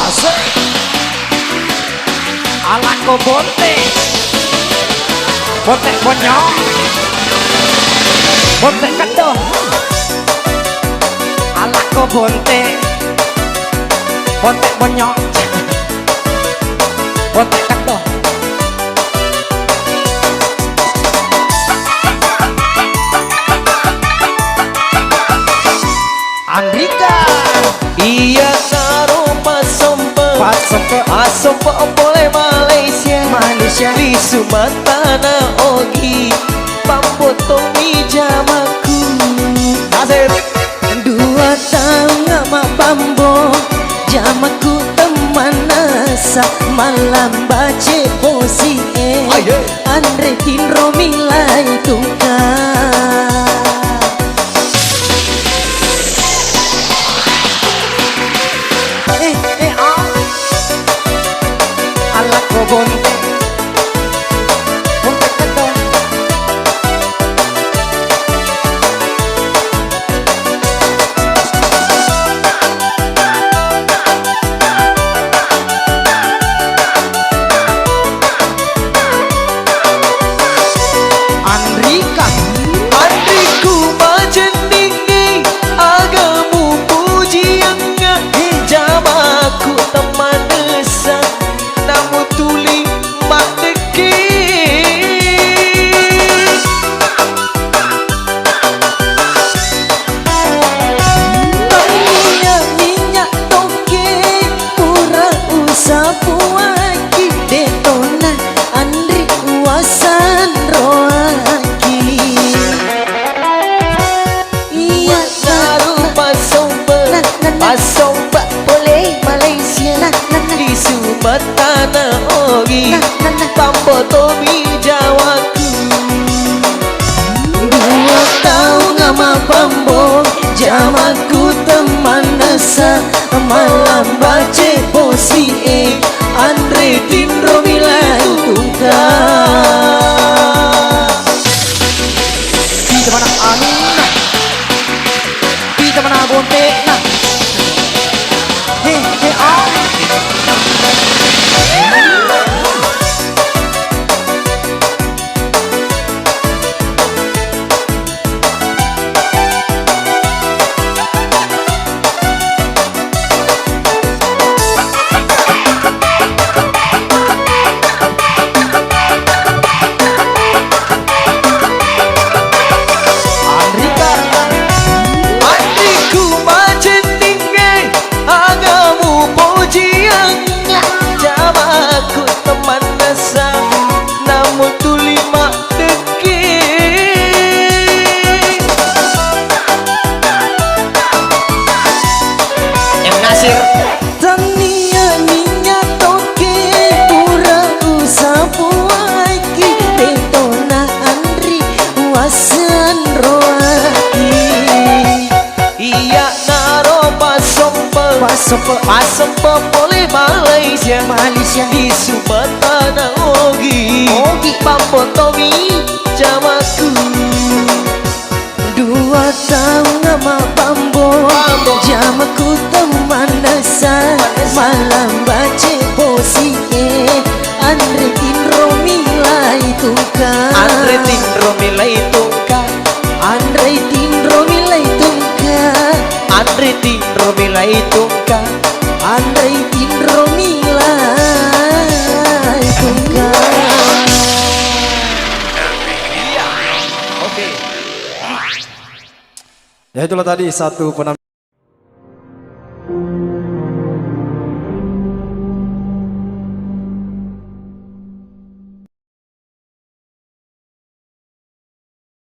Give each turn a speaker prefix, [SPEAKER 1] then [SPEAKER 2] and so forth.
[SPEAKER 1] Asik. Alako bonte. Bonte bonyok. Bonte kado. Alako bonte. Bonte bonyok. Bonte kado. Andrika.
[SPEAKER 2] Iya karo pasompe asompe boleh Malaysia di Sumatana ogi pambotomi jamaku Nasir
[SPEAKER 3] 2 tahun ngama bambo jamaku teman nasa malam bace posi Andre Tinro milai tungkar
[SPEAKER 1] Alako bonte. Bonte kado. Andrika.
[SPEAKER 2] Andriku majeninggi agamu pujian jamaku teman desa namu tuli mak deki
[SPEAKER 3] minyak toke pura usah puaki detona Andri wasan roaki iya
[SPEAKER 2] karo pasomba
[SPEAKER 3] boleh Malaysia
[SPEAKER 2] di Sumatana ogi pambotomi jawaku
[SPEAKER 3] 2 tahun ngama bambo jamaku teman nasa malam bace posi Andre Tinro milai tungkar
[SPEAKER 1] Di mana anu nah. Di mana bonte nah.
[SPEAKER 3] Tania minyak toke pura usah puaki detona Andri wasan roaki
[SPEAKER 2] iya naro pasompe boleh Malaysia di Sumatana ogi pambotomi jamaku
[SPEAKER 3] 2 tahun ngama bambo jamaku teman nasa malam bace posi Andre Tinro milai tungkar
[SPEAKER 2] Andre Tinro milai tungkar
[SPEAKER 3] Andre Tinro milai tungkar
[SPEAKER 2] Andre Tinro milai tungkar
[SPEAKER 3] Andre Tinro milai tungkar.
[SPEAKER 1] Ya itulah tadi satu penampilan